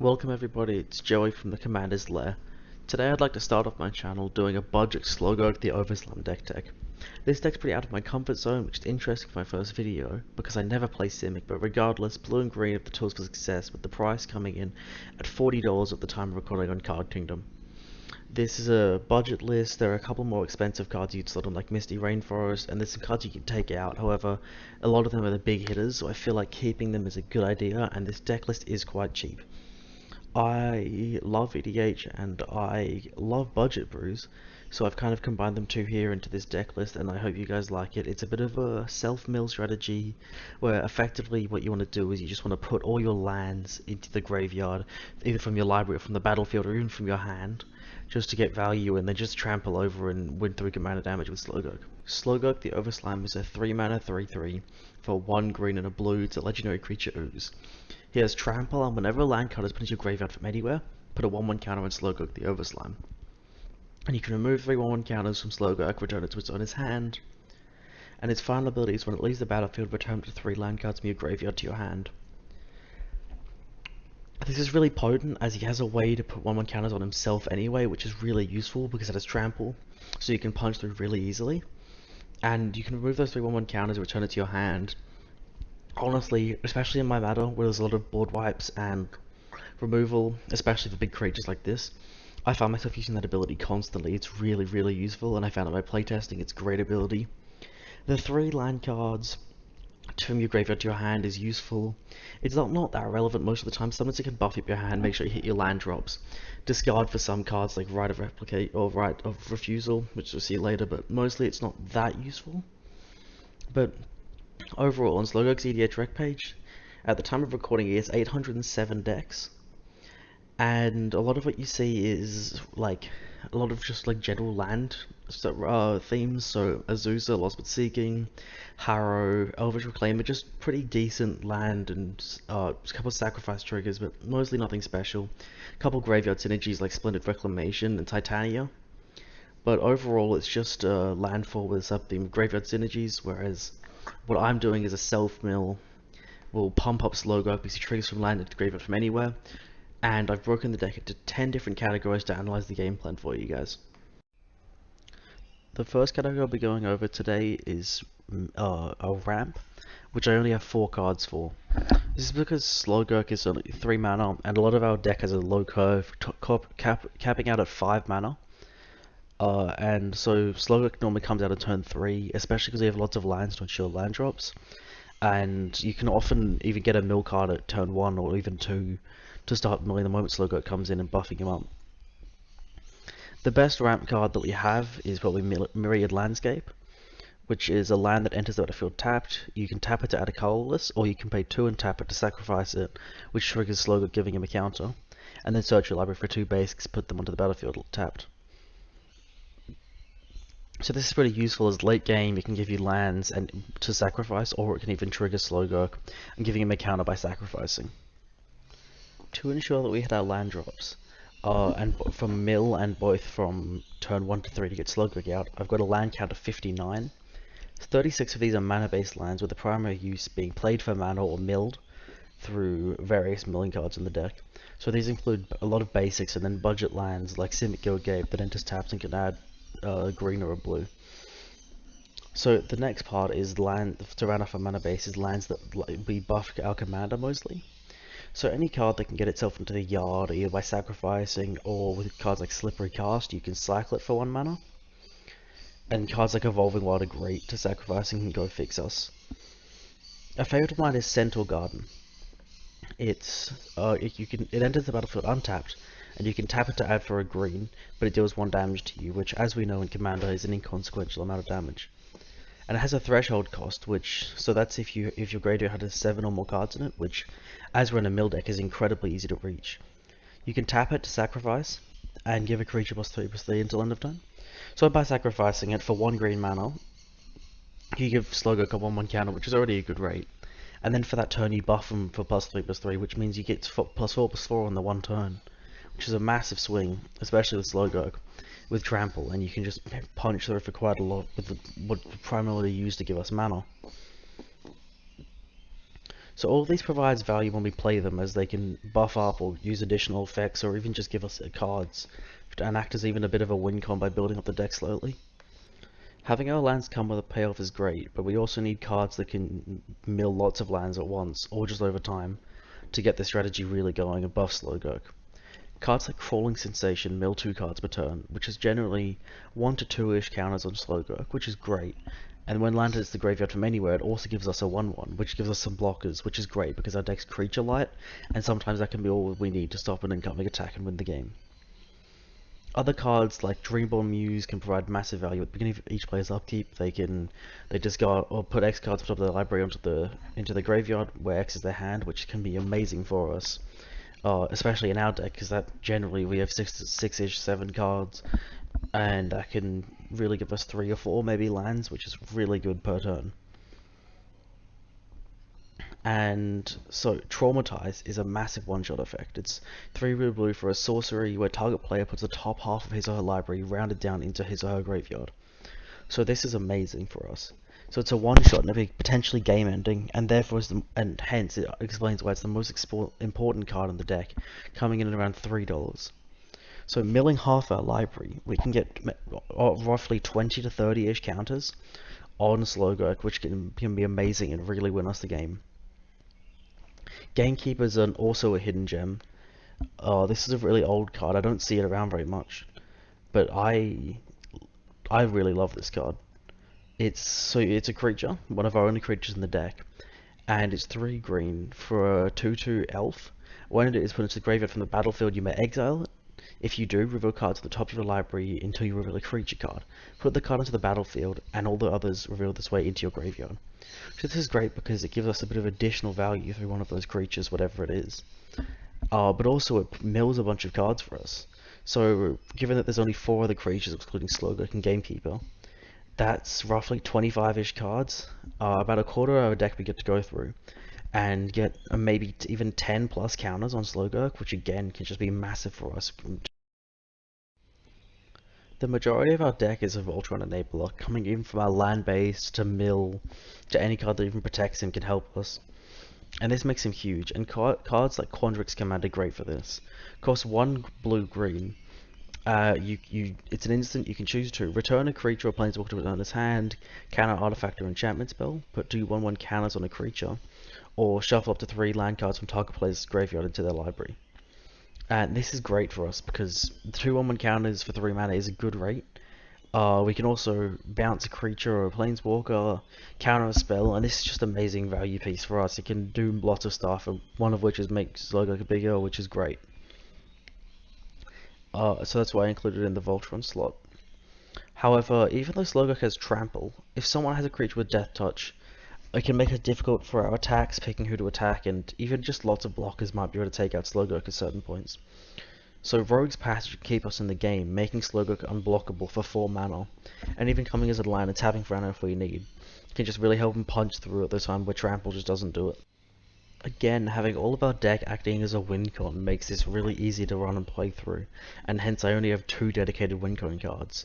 Welcome everybody, it's Joey from the Commander's Lair. Today I'd like to start off my channel doing a budget Slogurk the Overslime deck. This deck's pretty out of my comfort zone, which is interesting for my first video, because I never play Simic, but regardless, blue and green have the tools for success, with the price coming in at $40 at the time of recording on Card Kingdom. This is a budget list. There are a couple more expensive cards you'd slot on, like Misty Rainforest, and there's some cards you can take out. However, a lot of them are the big hitters, so I feel like keeping them is a good idea, and this deck list is quite cheap. I love EDH and I love budget brews, so I've kind of combined them two here into this deck list, and I hope you guys like it. It's a bit of a self-mill strategy where effectively what you want to do is you just want to put all your lands into the graveyard, either from your library or from the battlefield or even from your hand, just to get value, and then just trample over and win 3 mana damage with Slogurk. Slogurk the Overslime is a 3 mana 3/3 for 1 green and a blue. It's a legendary creature ooze. He has Trample, and whenever a land card is put into your graveyard from anywhere, put a 1/1 counter on Slogurk the Overslime. And you can remove 3 1/1 counters from Slogurk, return it to its owner's hand. And its final ability is when it leaves the battlefield, return up to 3 land cards from your graveyard to your hand. This is really potent, as he has a way to put 1/1 counters on himself anyway, which is really useful because it has Trample, so you can punch through really easily. And you can remove those 3 1/1 counters and return it to your hand. Honestly, especially in my meta, where there's a lot of board wipes and removal, especially for big creatures like this, I found myself using that ability constantly. It's really useful, and I found out by playtesting it's a great ability. The 3 land cards from your graveyard to your hand is useful. It's not that relevant most of the time. Sometimes it can buff up your hand, make sure you hit your land drops. Discard for some cards like Right of Replicate or Right of Refusal, which we'll see later, but mostly it's not that useful. But overall, on Slogurk's EDH rec page, at the time of recording, he has 807 decks, and a lot of what you see is like a lot of just like general land themes. So Azusa, Lost but Seeking, Harrow, Elvish Reclaimer, just pretty decent land, and a couple of sacrifice triggers, but mostly nothing special. A couple graveyard synergies like Splendid Reclamation and Titania. But overall, it's just a landfall with a sub-theme of graveyard synergies, whereas what I'm doing is a self-mill. Will pump up Slogurk because he triggers from land into graveyard from anywhere, and I've broken the deck into 10 different categories to analyze the game plan for you guys. The first category I'll be going over today is a ramp, which I only have 4 cards for. This is because Slogurk is only 3 mana, and a lot of our deck has a low curve, capping out at 5 mana. And so Slogurk normally comes out at turn 3, especially because we have lots of lands to ensure land drops. And you can often even get a mill card at turn 1 or even 2 to start milling the moment Slogurk comes in and buffing him up. The best ramp card that we have is probably Myriad Landscape, which is a land that enters the battlefield tapped. You can tap it to add a colorless, or you can pay 2 and tap it to sacrifice it, which triggers Slogurk, giving him a counter, and then search your library for 2 basics, put them onto the battlefield tapped. So this is pretty useful as late game. It can give you lands and to sacrifice, or it can even trigger Slogurk and giving him a counter by sacrificing. To ensure that we hit our land drops, and from mill and both from turn 1 to 3 to get Slogurk out, I've got a land count of 59. 36 of these are mana-based lands, with the primary use being played for mana or milled through various milling cards in the deck. So these include a lot of basics and then budget lands like Simic Guildgate that enters taps and can add green or a blue. So the next part is land to round off a mana base is lands that we buff our commander mostly. So any card that can get itself into the yard either by sacrificing or with cards like Slippery Cast, you can cycle it for 1 mana. And cards like Evolving Wild are great to sacrificing and go fix us. A favorite of mine is Centaur Garden. It enters the battlefield untapped, and you can tap it to add for a green, but it deals 1 damage to you, which, as we know in Commander, is an inconsequential amount of damage. And it has a threshold cost, so that's if your graveyard has 7 or more cards in it, which, as we're in a mill deck, is incredibly easy to reach. You can tap it to sacrifice, and give a creature +3/+3 until end of turn. So by sacrificing it for 1 green mana, you give Slogurk a 1/1 counter, which is already a good rate. And then for that turn you buff him for +3/+3, which means you get +4/+4 on the 1 turn, which is a massive swing, especially with Slogurk, with Trample, and you can just punch through for quite a lot with what primarily used to give us mana. So all of these provides value when we play them, as they can buff up or use additional effects, or even just give us cards and act as even a bit of a win con by building up the deck slowly. Having our lands come with a payoff is great, but we also need cards that can mill lots of lands at once, or just over time, to get the strategy really going and buff Slogurk. Cards like Crawling Sensation mill 2 cards per turn, which is generally 1 to 2-ish counters on Slogurk, which is great. And when landed hits the graveyard from anywhere, it also gives us a 1/1, which gives us some blockers, which is great because our deck's creature light, and sometimes that can be all we need to stop an incoming attack and win the game. Other cards like Dreamborn Muse can provide massive value at the beginning of each player's upkeep. They discard or put X cards on top of their library into the graveyard, where X is their hand, which can be amazing for us. Especially in our deck, because that generally we have 6-ish, 7 cards, and that can really give us 3 or 4 maybe lands, which is really good per turn. And so Traumatize is a massive one-shot effect. It's 3 red blue for a sorcery where target player puts the top half of his or her library rounded down into his or her graveyard. So this is amazing for us. So it's a one-shot and a potentially game-ending, and therefore and hence it explains why it's the most important card in the deck, coming in at around $3. So milling half our library, we can get roughly 20 to 30-ish counters on Slogurk, which can be amazing and really win us the game. Gamekeeper is also a hidden gem. This is a really old card. I don't see it around very much, but I really love this card. It's a creature, one of our only creatures in the deck, and it's 3 green for a 2/2 elf. When it is put into the graveyard from the battlefield, you may exile it. If you do, reveal cards to the top of your library until you reveal a creature card. Put the card into the battlefield, and all the others reveal this way into your graveyard. So this is great because it gives us a bit of additional value through one of those creatures, whatever it is. But also it mills a bunch of cards for us. So given that there's only 4 other creatures, excluding Slogurk and Gamekeeper, that's roughly 25-ish cards, about a quarter of our deck we get to go through, and get maybe even 10 plus counters on Slogurk, which again can just be massive for us. The majority of our deck is a Voltron Enabler, coming in from our land base to mill, to any card that even protects him can help us. And this makes him huge, and cards like Quandrix Command are great for this. Cost 1 blue-green. It's an instant. You can choose to return a creature or planeswalker to its owner's hand, counter artifact or enchantment spell, put 2 1/1 counters on a creature, or shuffle up to 3 land cards from target player's graveyard into their library. And this is great for us because 2 1/1 counters for 3 mana is a good rate. We can also bounce a creature or a planeswalker, counter a spell, and this is just an amazing value piece for us. It can do lots of stuff, and one of which is make Slogurk bigger, which is great. So that's why I included it in the Voltron slot. However, even though Slogurk has Trample, if someone has a creature with Death Touch, it can make it difficult for our attacks, picking who to attack, and even just lots of blockers might be able to take out Slogurk at certain points. So Rogue's Passage can keep us in the game, making Slogurk unblockable for 4 mana, and even coming as a land and tapping for mana if we need. It can just really help him punch through at the time where Trample just doesn't do it. Again, having all of our deck acting as a Wincon makes this really easy to run and play through, and hence I only have 2 dedicated Wincon cards.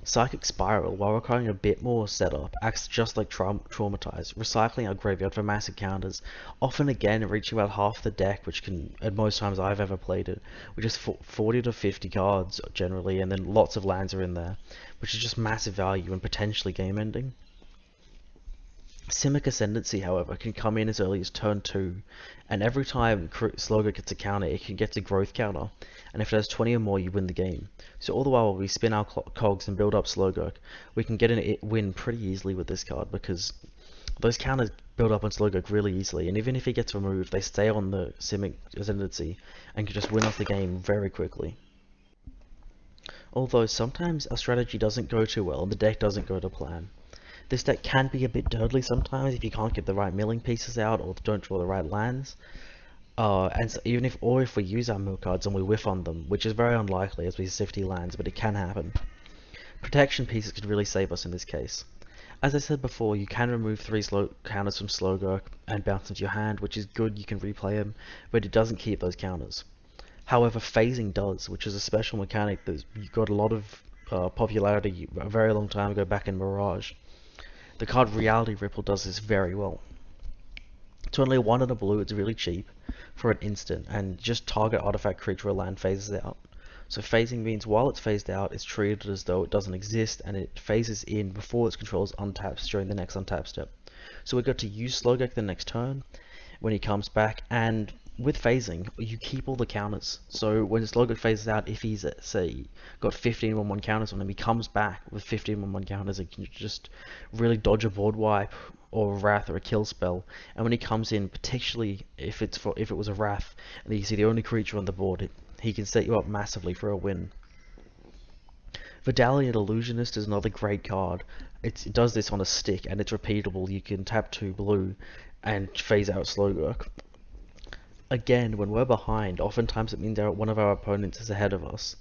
Psychic Spiral, while requiring a bit more setup, acts just like Traumatize, recycling our graveyard for massive counters, often again reaching about half the deck, which can, at most times I've ever played it, which is 40 to 50 cards generally, and then lots of lands are in there, which is just massive value and potentially game ending. Simic Ascendancy, however, can come in as early as turn 2, and every time Slogurk gets a counter, it can get a growth counter, and if it has 20 or more, you win the game. So all the while we spin our cogs and build up Slogurk, we can get a win pretty easily with this card, because those counters build up on Slogurk really easily, and even if he gets removed, they stay on the Simic Ascendancy, and can just win off the game very quickly. Although sometimes our strategy doesn't go too well, and the deck doesn't go to plan. This deck can be a bit dirtly sometimes if you can't get the right milling pieces out or don't draw the right lands. And so if we use our mill cards and we whiff on them, which is very unlikely as we sifty lands, but it can happen. Protection pieces could really save us in this case. As I said before, you can remove 3 counters from Slogurk and bounce into your hand, which is good, you can replay them, but it doesn't keep those counters. However, phasing does, which is a special mechanic that got a lot of popularity a very long time ago back in Mirage. The card Reality Ripple does this very well. It's only a 1 and a blue, it's really cheap for an instant, and just target artifact creature or land phases out. So phasing means while it's phased out, it's treated as though it doesn't exist, and it phases in before its controls untaps during the next untap step. So we got to use Slogurk the next turn when he comes back, and with phasing, you keep all the counters. So when Slogurk phases out, if he's, say, got 15 1/1 counters on him, he comes back with 15 1/1 counters and can just really dodge a board wipe or a wrath or a kill spell. And when he comes in, particularly if it was a wrath and you see the only creature on the board, he can set you up massively for a win. Vidalian Illusionist is another great card. It does this on a stick and it's repeatable. You can tap 2 blue and phase out Slogurk. Again, when we're behind, oftentimes it means one of our opponents is ahead of us.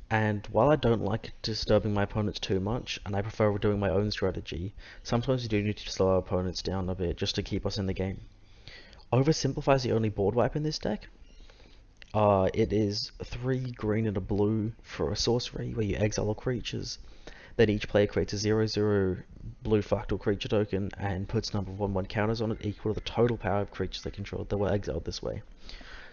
And while I don't like disturbing my opponents too much, and I prefer doing my own strategy, sometimes you do need to slow our opponents down a bit just to keep us in the game. Oversimplify is the only board wipe in this deck. It is 3 green and a blue for a sorcery where you exile all creatures. Then each player creates a 0/0 blue fractal creature token and puts number of 1/1 counters on it equal to the total power of creatures they control that were exiled this way.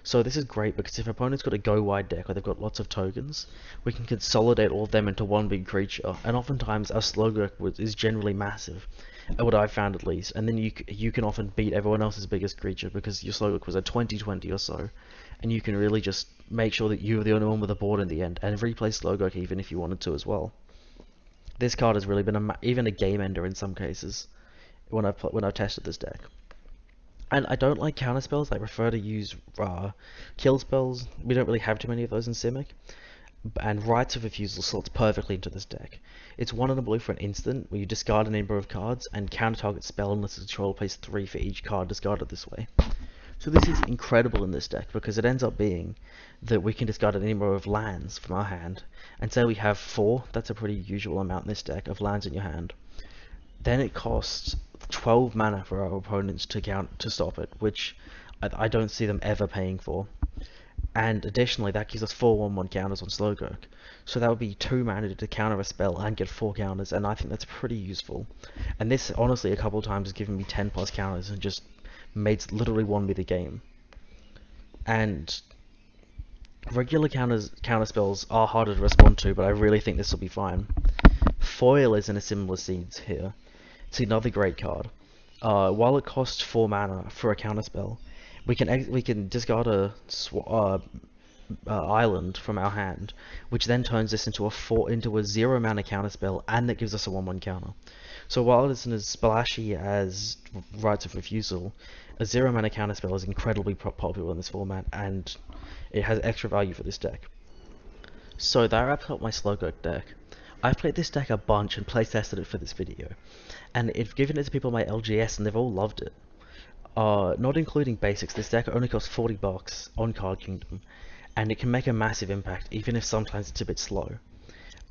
So this is great because if an opponent's got a go wide deck where they've got lots of tokens, we can consolidate all of them into one big creature, and oftentimes our Slogurk is generally massive, what I've found at least, and then you can often beat everyone else's biggest creature because your Slogurk was a 20/20 or so, and you can really just make sure that you're the only one with a board in the end, and replay Slogurk even if you wanted to as well. This card has really been even a game ender in some cases when I've tested this deck. And I don't like counter spells. I prefer to use kill spells. We don't really have too many of those in Simic. And Rites of Refusal slots perfectly into this deck. It's 1 and a blue for an instant, where you discard a number of cards and counter target spell unless the controller pays 3 for each card discarded this way. So this is incredible in this deck because it ends up being that we can discard a number of lands from our hand, and say we have 4, that's a pretty usual amount in this deck of lands in your hand. Then it costs 12 mana for our opponents to stop it, which I don't see them ever paying for. And additionally, that gives us 4 1/1 counters on Slogurk. So that would be 2 mana to counter a spell and get 4 counters, and I think that's pretty useful. And this, honestly, a couple of times has given me 10 plus counters and just literally won me the game. And regular counter spells are harder to respond to, but I really think this will be fine. Foil is in a similar scene here. It's another great card. While it costs 4 mana for a counter spell, we can discard a island from our hand, which then turns this into a 0 mana counter spell, and that gives us a 1/1 counter. So while it isn't as splashy as Rites of Refusal, a 0 mana counter spell is incredibly popular in this format, and it has extra value for this deck. So that wraps up my Slogurk deck. I've played this deck a bunch and playtested it for this video, and I've given it to people in my LGS and they've all loved it. Not including basics, this deck only costs 40 bucks on Card Kingdom, and it can make a massive impact even if sometimes it's a bit slow.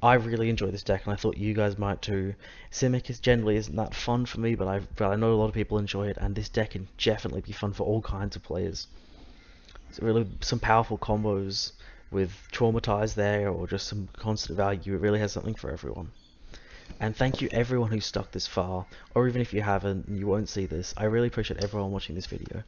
I really enjoy this deck and I thought you guys might too. Simic generally isn't that fun for me, but I know a lot of people enjoy it, and this deck can definitely be fun for all kinds of players. It's really some powerful combos with Traumatize there, or just some constant value. It really has something for everyone. And thank you everyone who's stuck this far, or even if you haven't and you won't see this, I really appreciate everyone watching this video.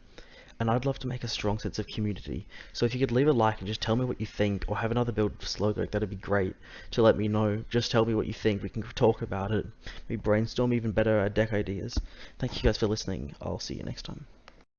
And I'd love to make a strong sense of community, so if you could leave a like and just tell me what you think, or have another build for Slogurk, that'd be great to let me know. Just tell me what you think, we can talk about it, maybe brainstorm even better deck ideas. Thank you guys for listening, I'll see you next time.